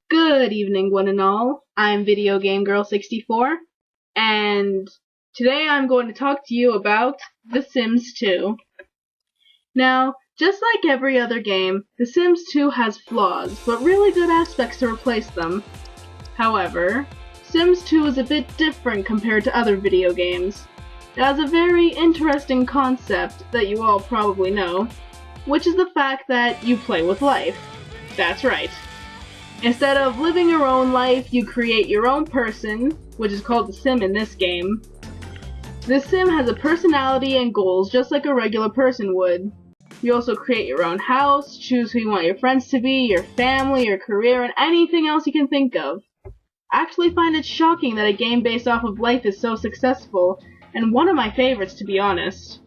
Good evening, one and all. I'm Video Game Girl 64, and today I'm going to talk to you about The Sims 2. Now, just like every other game, The Sims 2 has flaws, but really good aspects to replace them. However, Sims 2 is a bit different compared to other video games. It has a very interesting concept that you all probably know, which is the fact that you play with life. That's right. Instead of living your own life, you create your own person, which is called the Sim in this game. The Sim has a personality and goals just like a regular person would. You also create your own house, choose who you want your friends to be, your family, your career, and anything else you can think of. I actually find it shocking that a game based off of life is so successful, and one of my favorites to be honest.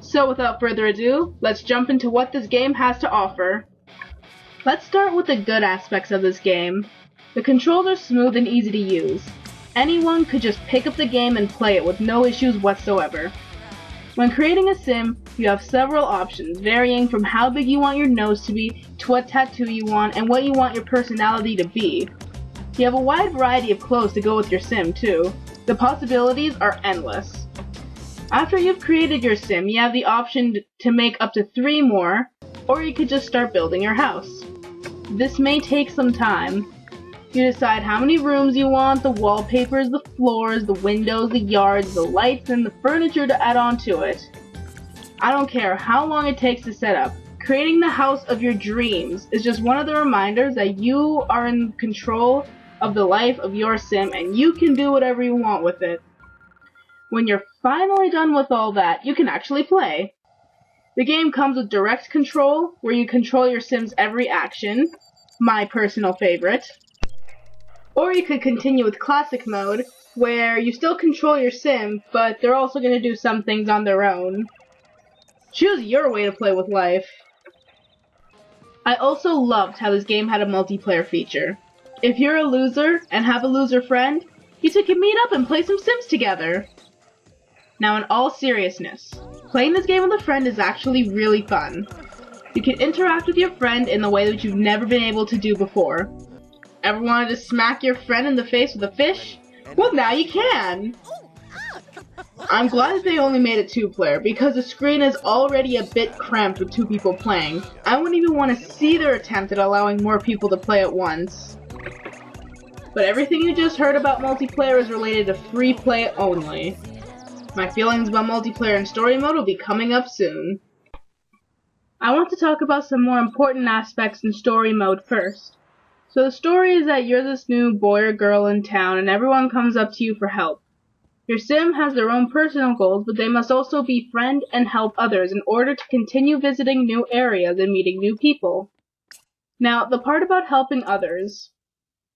So without further ado, let's jump into what this game has to offer. Let's start with the good aspects of this game. The controls are smooth and easy to use. Anyone could just pick up the game and play it with no issues whatsoever. When creating a sim, you have several options, varying from how big you want your nose to be, to what tattoo you want, and what you want your personality to be. You have a wide variety of clothes to go with your sim too. The possibilities are endless. After you've created your sim, you have the option to make up to 3 more, or you could just start building your house. This may take some time. You decide how many rooms you want, the wallpapers, the floors, the windows, the yards, the lights, and the furniture to add on to it. I don't care how long it takes to set up. Creating the house of your dreams is just one of the reminders that you are in control of the life of your sim and you can do whatever you want with it. When you're finally done with all that, you can actually play. The game comes with direct control, where you control your sim's every action, my personal favorite. Or you could continue with classic mode, where you still control your sim, but they're also going to do some things on their own. Choose your way to play with life. I also loved how this game had a multiplayer feature. If you're a loser and have a loser friend, you two can meet up and play some Sims together. Now in all seriousness, playing this game with a friend is actually really fun. You can interact with your friend in the way that you've never been able to do before. Ever wanted to smack your friend in the face with a fish? Well, now you can! I'm glad that they only made it 2-player, because the screen is already a bit cramped with 2 people playing. I wouldn't even want to see their attempt at allowing more people to play at once. But everything you just heard about multiplayer is related to free play only. My feelings about multiplayer and story mode will be coming up soon. I want to talk about some more important aspects in story mode first. So the story is that you're this new boy or girl in town and everyone comes up to you for help. Your sim has their own personal goals, but they must also befriend and help others in order to continue visiting new areas and meeting new people. Now, the part about helping others.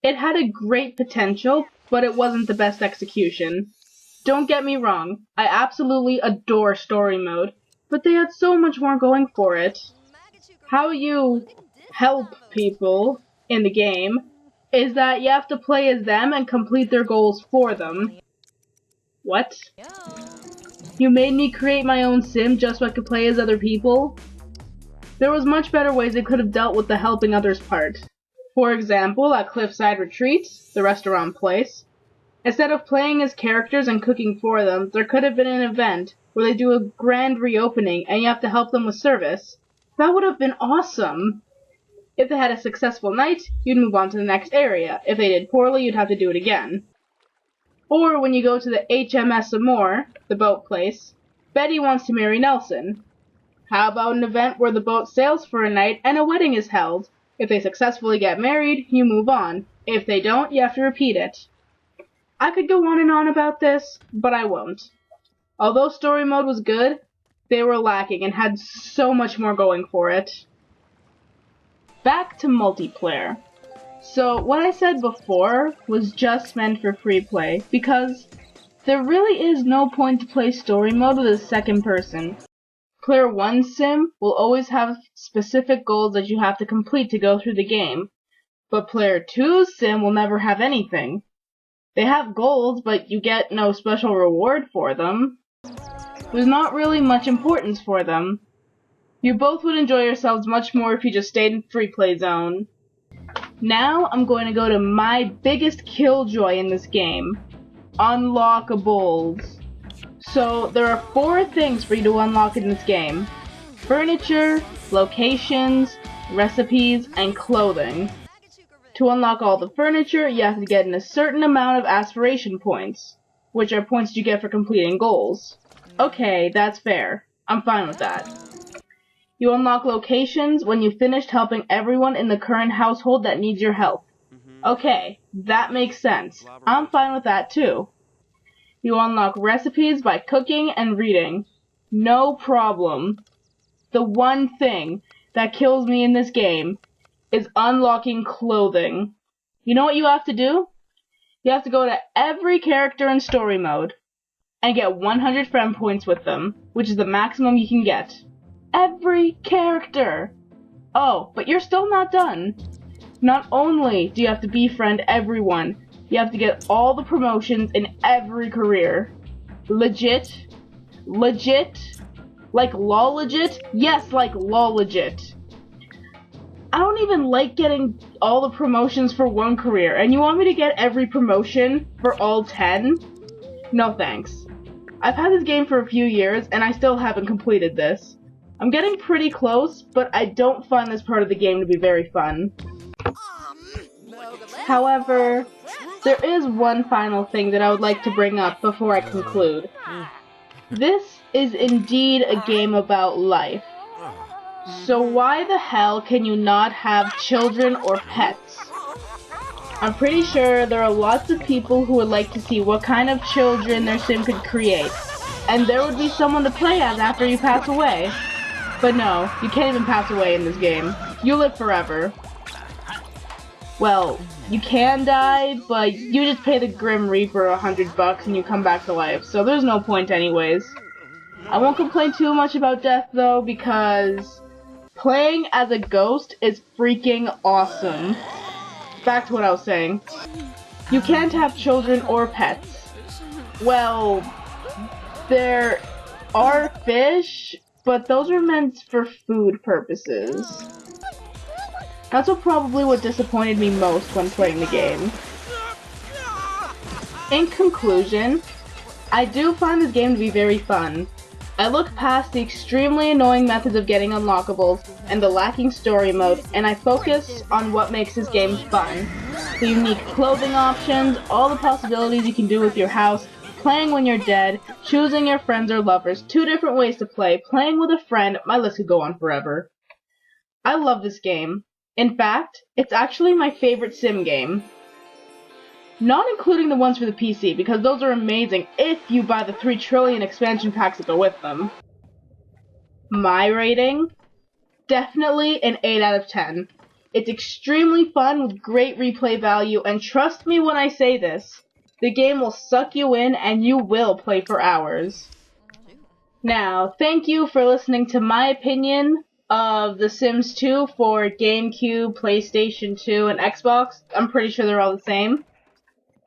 It had a great potential, but it wasn't the best execution. Don't get me wrong, I absolutely adore story mode, but they had so much more going for it. How you help people in the game is that you have to play as them and complete their goals for them. What? You made me create my own sim just so I could play as other people? There was much better ways they could have dealt with the helping others part. For example, at Cliffside Retreat, the restaurant place, instead of playing as characters and cooking for them, there could have been an event where they do a grand reopening and you have to help them with service. That would have been awesome! If they had a successful night, you'd move on to the next area. If they did poorly, you'd have to do it again. Or when you go to the HMS Amore, the boat place, Betty wants to marry Nelson. How about an event where the boat sails for a night and a wedding is held? If they successfully get married, you move on. If they don't, you have to repeat it. I could go on and on about this, but I won't. Although story mode was good, they were lacking and had so much more going for it. Back to multiplayer. So what I said before was just meant for free play, because there really is no point to play story mode with a second person. Player 1's sim will always have specific goals that you have to complete to go through the game, but player 2's sim will never have anything. They have goals, but you get no special reward for them. There's not really much importance for them. You both would enjoy yourselves much more if you just stayed in free play zone. Now I'm going to go to my biggest killjoy in this game. Unlockables. So there are 4 things for you to unlock in this game. Furniture, locations, recipes, and clothing. To unlock all the furniture, you have to get in a certain amount of aspiration points, which are points you get for completing goals. Okay, that's fair. I'm fine with that. You unlock locations when you've finished helping everyone in the current household that needs your help. Okay, that makes sense. I'm fine with that too. You unlock recipes by cooking and reading. No problem. The one thing that kills me in this game is unlocking clothing. You know what you have to do? You have to go to every character in story mode and get 100 friend points with them, which is the maximum you can get. Every character! Oh, but you're still not done. Not only do you have to befriend everyone, you have to get all the promotions in every career. Legit? Legit? Like LOL legit? Yes, like LOL legit. I don't even like getting all the promotions for one career, and you want me to get every promotion for all 10? No thanks. I've had this game for a few years, and I still haven't completed this. I'm getting pretty close, but I don't find this part of the game to be very fun. However, there is one final thing that I would like to bring up before I conclude. This is indeed a game about life. So why the hell can you not have children or pets? I'm pretty sure there are lots of people who would like to see what kind of children their sim could create, and there would be someone to play as after you pass away. But no, you can't even pass away in this game. You live forever. Well, you can die, but you just pay the Grim Reaper $100 and you come back to life, so there's no point anyways. I won't complain too much about death though, because playing as a ghost is freaking awesome. Back to what I was saying. You can't have children or pets. Well, there are fish, but those are meant for food purposes. That's probably what disappointed me most when playing the game. In conclusion, I do find this game to be very fun. I look past the extremely annoying methods of getting unlockables and the lacking story mode, and I focus on what makes this game fun. The unique clothing options, all the possibilities you can do with your house, playing when you're dead, choosing your friends or lovers, 2 different ways to play, playing with a friend, my list could go on forever. I love this game. In fact, it's actually my favorite sim game. Not including the ones for the PC, because those are amazing if you buy the 3 trillion expansion packs that go with them. My rating? Definitely an 8 out of 10. It's extremely fun with great replay value, and trust me when I say this, the game will suck you in and you will play for hours. Now, thank you for listening to my opinion of The Sims 2 for Gamecube, PlayStation 2, and Xbox. I'm pretty sure they're all the same.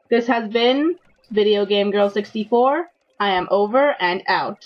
This has been Video Game Girl 64. I am over and out.